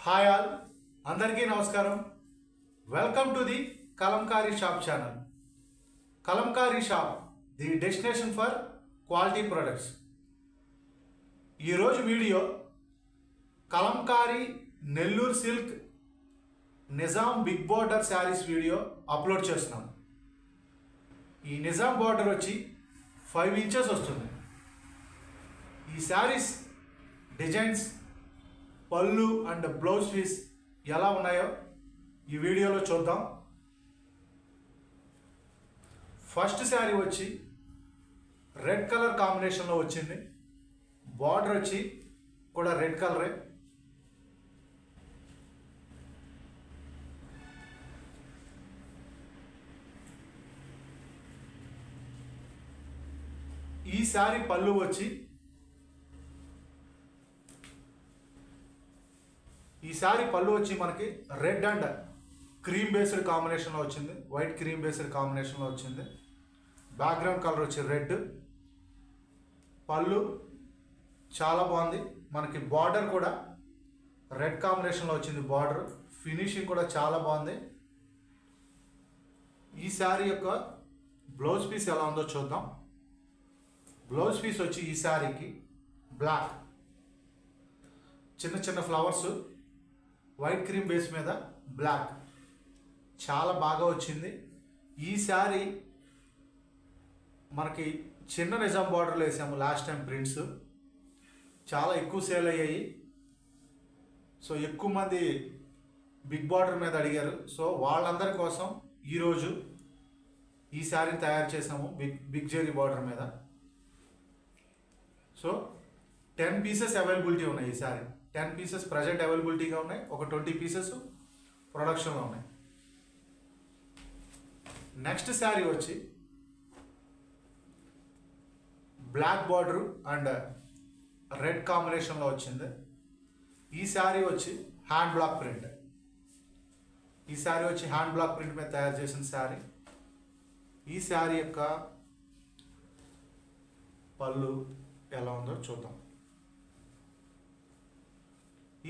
Hi all, అందరికీ నమస్కారం. Welcome to the Kalamkari shop channel. Kalamkari shop, the destination for quality products. ఈరోజు video Kalamkari Nellore silk Nizam big border sarees video upload చేస్తున్నాను. ఈ Nizam border వచ్చి 5 inches వస్తుంది. ఈ శారీస్ డిజైన్స్, పళ్ళు అండ్ బ్లౌజ్ పీస్ ఎలా ఉన్నాయో ఈ వీడియోలో చూద్దాం. ఫస్ట్ శారీ వచ్చి రెడ్ కలర్ కాంబినేషన్లో వచ్చింది. బార్డర్ వచ్చి కూడా రెడ్ కలరే. ఈ శారీ పళ్ళు వచ్చి మనకి రెడ్ అండ్ క్రీమ్ బేస్డ్ కాంబినేషన్లో వచ్చింది. వైట్ క్రీమ్ బేస్డ్ కాంబినేషన్లో వచ్చింది. బ్యాక్గ్రౌండ్ కలర్ వచ్చి రెడ్. పళ్ళు చాలా బాగుంది. మనకి బార్డర్ కూడా రెడ్ కాంబినేషన్లో వచ్చింది. బార్డర్ ఫినిషింగ్ కూడా చాలా బాగుంది. ఈ శారీ యొక్క బ్లౌజ్ పీస్ ఎలా ఉందో చూద్దాం. బ్లౌజ్ పీస్ వచ్చి ఈ శారీకి బ్లాక్, చిన్న చిన్న ఫ్లవర్స్, వైట్ క్రీమ్ బేస్ మీద బ్లాక్, చాలా బాగా వచ్చింది. ఈ శారీ మనకి చిన్న నిజాం బార్డర్లో వేసాము లాస్ట్ టైం. ప్రింట్స్ చాలా ఎక్కువ సేల్ అయ్యాయి. సో ఎక్కువ మంది బిగ్ బార్డర్ మీద అడిగారు. సో వాళ్ళందరి కోసం ఈరోజు ఈ శారీని తయారు చేసాము బిగ్ జెరీ బార్డర్ మీద. సో 10 పీసెస్ అవైలబిలిటీ ఉన్నాయి. ఈ శారీ 10 పీసెస్ ప్రజెంట్ అవైలబిలిటీగా ఉన్నాయి. ఒక 20 పీసెస్ ప్రొడక్షన్లో ఉన్నాయి. నెక్స్ట్ శారీ వచ్చి బ్లాక్ బార్డర్ అండ్ రెడ్ కాంబినేషన్లో వచ్చింది. ఈ శారీ వచ్చి హ్యాండ్ బ్లాక్ ప్రింట్. ఈ శారీ వచ్చి హ్యాండ్ బ్లాక్ ప్రింట్ మీద తయారు చేసిన శారీ. ఈ శారీ యొక్క పళ్ళు ఎలా ఉందో చూద్దాం.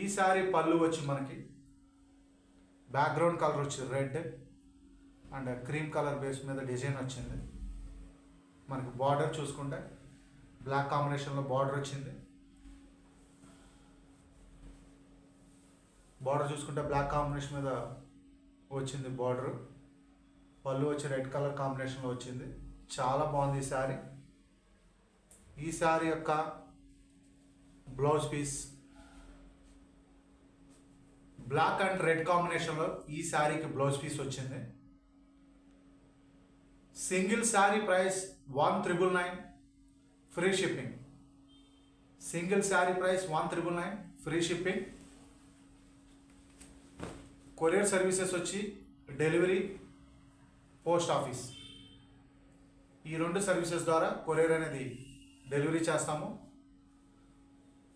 ఈ శారీ పళ్ళు వచ్చి మనకి బ్యాక్గ్రౌండ్ కలర్ వచ్చి red and cream colour base మీద డిజైన్ వచ్చింది. మనకి బార్డర్ చూసుకుంటే బ్లాక్ కాంబినేషన్లో బార్డర్ వచ్చింది. బార్డర్ చూసుకుంటే బ్లాక్ కాంబినేషన్ మీద వచ్చింది బార్డర్. పళ్ళు వచ్చి రెడ్ కలర్ కాంబినేషన్లో వచ్చింది. చాలా బాగుంది ఈ శారీ. ఈ శారీ యొక్క blouse piece black and red కాంబినేషన్లో ఈ శారీకి బ్లౌజ్ పీస్ వచ్చింది. Single sari price 1999 free shipping. Single sari price 1999 free shipping. Courier services వచ్చి డెలివరీ, పోస్ట్ ఆఫీస్, ఈ 2 సర్వీసెస్ ద్వారా కొరియర్ అనేది డెలివరీ చేస్తాము.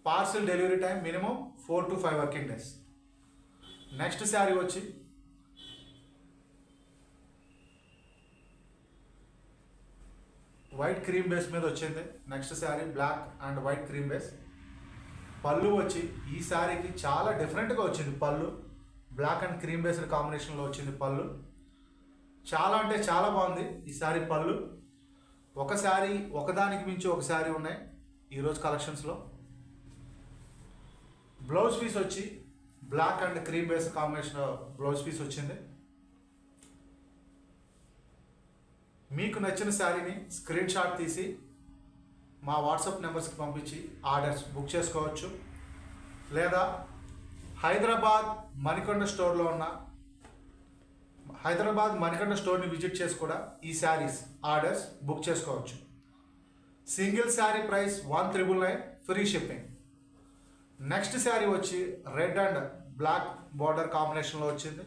Parcel delivery time minimum 4 to 5 working days. Next sari వచ్చి వైట్ క్రీమ్ బేస్ మీద వచ్చింది. Next sari black and white cream base. పళ్ళు వచ్చి ఈ శారీకి చాలా డిఫరెంట్గా వచ్చింది. పళ్ళు బ్లాక్ అండ్ క్రీమ్ బేస్డ్ కాంబినేషన్లో వచ్చింది. పళ్ళు చాలా అంటే చాలా బాగుంది ఈ శారీ పళ్ళు. ఒక శారీ ఒకదానికి మించి ఒక శారీ ఉన్నాయి ఈరోజు కలెక్షన్స్లో. బ్లౌజ్ పీస్ వచ్చి black and cream base combination blouse piece వచ్చింది. మీకు నచ్చిన శారీని స్క్రీన్ షాట్ తీసి మా వాట్సాప్ నెంబర్స్కి పంపించి ఆర్డర్స్ బుక్ చేసుకోవచ్చు. లేదా హైదరాబాద్ మణికొండ స్టోర్ని విజిట్ చేసి కూడా ఈ శారీస్ ఆర్డర్స్ బుక్ చేసుకోవచ్చు. Single sari price 1999 free shipping. Next sari వచ్చి రెడ్ అండ్ బ్లాక్ బార్డర్ కాంబినేషన్లో వచ్చింది.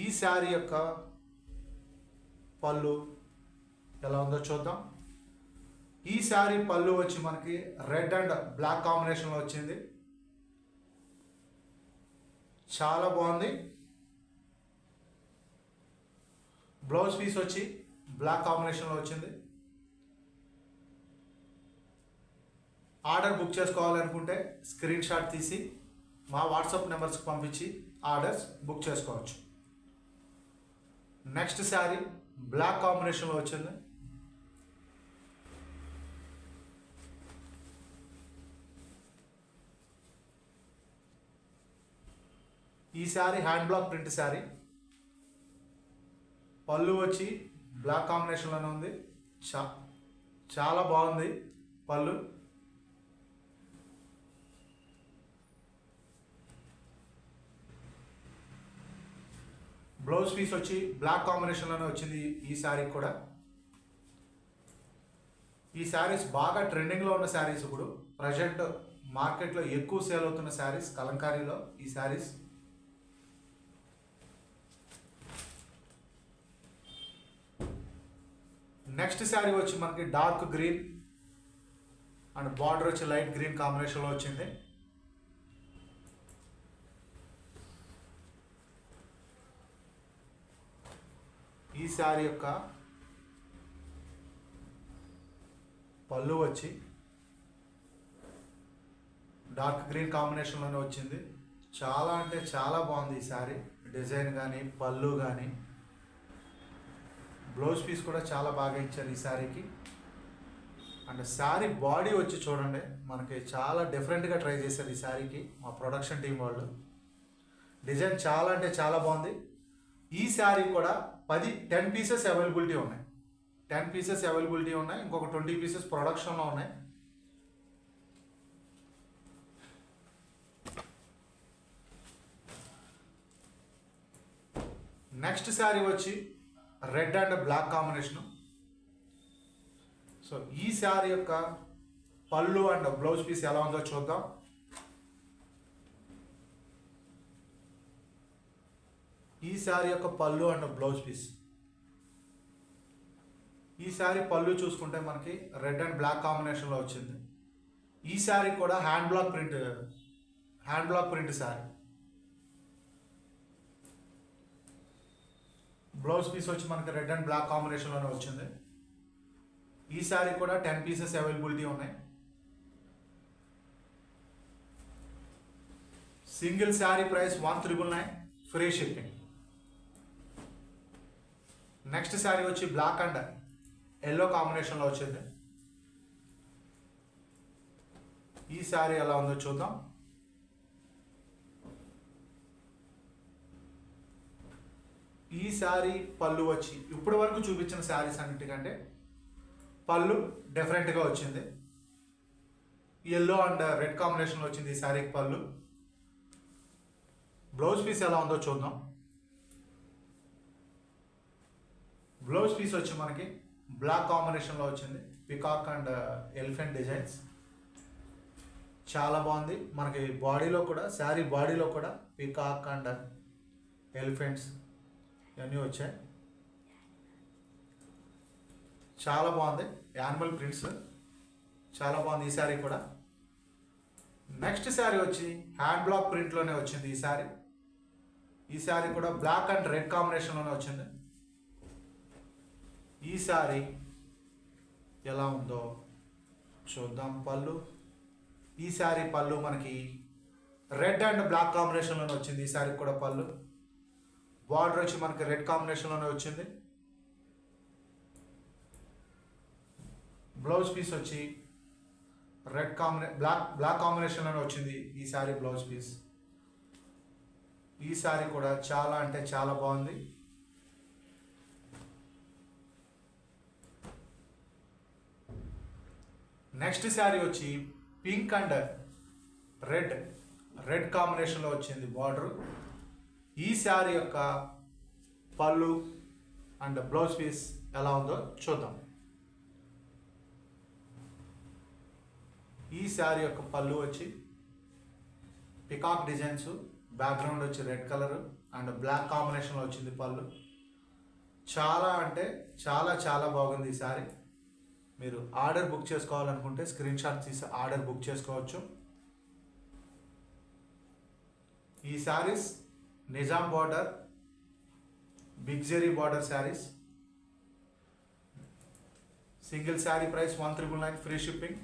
ఈ శారీ యొక్క పళ్ళు ఎలా ఉందో చూద్దాం. ఈ శారీ పళ్ళు వచ్చి మనకి రెడ్ అండ్ బ్లాక్ కాంబినేషన్లో వచ్చింది. చాలా బాగుంది. బ్లౌజ్ పీస్ వచ్చి బ్లాక్ కాంబినేషన్లో వచ్చింది. ఆర్డర్ బుక్ చేసుకోవాలనుకుంటే స్క్రీన్ షాట్ తీసి మా వాట్సాప్ నెంబర్స్కి పంపించి ఆర్డర్స్ బుక్ చేసుకోవచ్చు. నెక్స్ట్ శారీ బ్లాక్ కాంబినేషన్లో వచ్చింది. ఈ sari hand block print sari. పళ్ళు వచ్చి బ్లాక్ కాంబినేషన్లోనే ఉంది. చాలా బాగుంది పళ్ళు. బ్లౌజ్ పీస్ వచ్చి బ్లాక్ కాంబినేషన్లోనే వచ్చింది ఈ శారీ కూడా. ఈ శారీస్ బాగా ట్రెండింగ్లో ఉన్న శారీస్. ఇప్పుడు ప్రజెంట్ మార్కెట్లో ఎక్కువ సేల్ అవుతున్న శారీస్ కలంకారీలో ఈ శారీస్. నెక్స్ట్ శారీ వచ్చి మనకి డార్క్ గ్రీన్ అండ్ బార్డర్ వచ్చి లైట్ గ్రీన్ కాంబినేషన్లో వచ్చింది. ఈ శారీ యొక్క పళ్ళు వచ్చి డార్క్ గ్రీన్ కాంబినేషన్లోనే వచ్చింది. చాలా అంటే చాలా బాగుంది ఈ శారీ. డిజైన్ కానీ పళ్ళు కానీ బ్లౌజ్ పీస్ కూడా చాలా బాగా ఇచ్చారు ఈ శారీకి. అండ్ శారీ బాడీ వచ్చి చూడండి, మనకి చాలా డిఫరెంట్గా ట్రై చేశారు ఈ శారీకి మా ప్రొడక్షన్ టీం వాళ్ళు. డిజైన్ చాలా అంటే చాలా బాగుంది. ఈ శారీ కూడా 10 పీసెస్ అవైలబిలిటీ ఉన్నాయి. 10 పీసెస్ అవైలబిలిటీ ఉన్నాయి. ఇంకొక 20 పీసెస్ ప్రొడక్షన్లో ఉన్నాయి. నెక్స్ట్ శారీ వచ్చి red and black combination. So ఈ శారీ యొక్క పళ్ళు అండ్ బ్లౌజ్ పీస్ ఎలా ఉందో చూద్దాం. ఈ శారీ యొక్క పళ్ళు అండ్ బ్లౌజ్ పీస్. ఈ శారీ పళ్ళు చూసుకుంటే మనకి రెడ్ అండ్ బ్లాక్ కాంబినేషన్లో వచ్చింది. ఈ శారీ కూడా hand block print sari. Blouse piece వచ్చి మనకి రెడ్ అండ్ బ్లాక్ కాంబినేషన్లోనే వచ్చింది. ఈ శారీ కూడా 10 పీసెస్ అవైలబిలిటీ ఉన్నాయి. Single sari price 1999, free shipping. Next sari వచ్చి బ్లాక్ అండ్ ఎల్లో కాంబినేషన్లో వచ్చింది. ఈ శారీ ఎలా ఉందో చూద్దాం. ఈ శారీ పళ్ళు వచ్చి ఇప్పటి వరకు చూపించిన శారీస్ అన్నిటికంటే పళ్ళు డిఫరెంట్గా వచ్చింది. ఎల్లో అండ్ రెడ్ కాంబినేషన్లో వచ్చింది ఈ శారీకి పళ్ళు. బ్లౌజ్ పీస్ ఎలా ఉందో చూద్దాం. బ్లౌజ్ పీస్ వచ్చి మనకి బ్లాక్ కాంబినేషన్లో వచ్చింది. పికాక్ అండ్ ఎలిఫెంట్ డిజైన్స్ చాలా బాగుంది. మనకి బాడీలో కూడా శారీ బాడీలో కూడా పికాక్ అండ్ ఎలిఫెంట్స్ ఇవన్నీ వచ్చాయి. చాలా బాగుంది. యానిమల్ ప్రింట్స్ చాలా బాగుంది ఈ శారీ కూడా. నెక్స్ట్ శారీ వచ్చి హ్యాండ్ బ్లాక్ ప్రింట్లోనే వచ్చింది ఈ శారీ. ఈ శారీ కూడా బ్లాక్ అండ్ రెడ్ కాంబినేషన్లోనే వచ్చింది. ఈ శారీ ఎలా ఉందో చూద్దాం. పళ్ళు, ఈ శారీ పళ్ళు మనకి రెడ్ అండ్ బ్లాక్ కాంబినేషన్లోనే వచ్చింది. ఈ శారీ కూడా పళ్ళు. బార్డర్ వచ్చి మనకి రెడ్ కాంబినేషన్లోనే వచ్చింది. బ్లౌజ్ పీస్ వచ్చి బ్లాక్ కాంబినేషన్లోనే వచ్చింది ఈ శారీ బ్లౌజ్ పీస్. ఈ శారీ కూడా చాలా అంటే చాలా బాగుంది. నెక్స్ట్ శారీ వచ్చి పింక్ అండ్ రెడ్ కాంబినేషన్లో వచ్చింది బార్డర్. ఈ శారీ యొక్క పళ్ళు అండ్ బ్లౌజ్ పీస్ ఎలా ఉందో చూద్దాం. ఈ శారీ యొక్క పళ్ళు వచ్చి పికాక్ డిజైన్స్, బ్యాక్గ్రౌండ్ వచ్చి రెడ్ కలర్ అండ్ బ్లాక్ కాంబినేషన్లో వచ్చింది పళ్ళు. చాలా అంటే చాలా చాలా బాగుంది ఈ శారీ. మీరు ఆర్డర్ బుక్ చేసుకోవాలనుకుంటే స్క్రీన్ షాట్ తీసి ఆర్డర్ బుక్ చేసుకోవచ్చు. ఈ saris Nizam border, big zari border saris. Single sari price 1999, free shipping.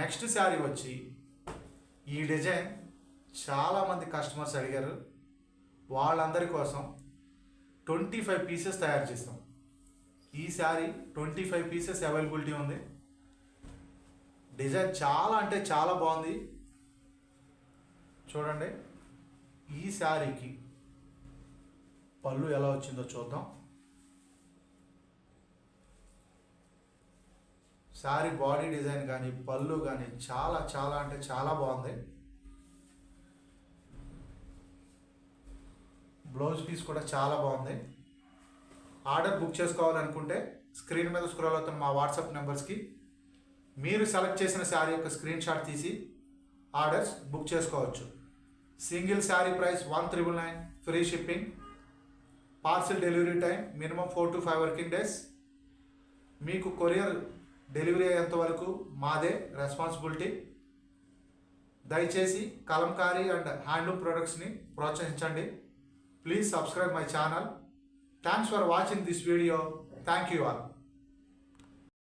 Next sari వచ్చి ఈ డిజైన్ చాలామంది కస్టమర్స్ అడిగారు, వాళ్ళందరి కోసం 25 పీసెస్ తయారు చేస్తాం. ఈ శారీ 25 పీసెస్ అవైలబిలిటీ ఉంది. డిజైన్ చాలా అంటే చాలా బాగుంది. చూడండి, ఈ శారీకి పళ్ళు ఎలా వచ్చిందో చూద్దాం. శారీ బాడీ డిజైన్ కానీ పళ్ళు కానీ చాలా చాలా అంటే చాలా బాగుంది. బ్లౌజ్ పీస్ కూడా చాలా బాగుంది. ఆర్డర్ బుక్ చేసుకోవాలనుకుంటే స్క్రీన్ మీద స్క్రోల్ అవుతున్న మా వాట్సాప్ నెంబర్స్కి మీరు సెలెక్ట్ చేసిన శారీ యొక్క స్క్రీన్ షాట్ తీసి ఆర్డర్స్ బుక్ చేసుకోవచ్చు. Single sari price 1,999, free shipping. Parcel delivery time minimum 4 to 5 working days. మీకు కొరియర్ డెలివరీ అయ్యేంత వరకు మాదే రెస్పాన్సిబిలిటీ. దయచేసి కలంకారీ అండ్ హ్యాండ్లూమ్ ప్రొడక్ట్స్ని ప్రోత్సహించండి. Please subscribe my channel. Thanks for watching this video. Thank you all.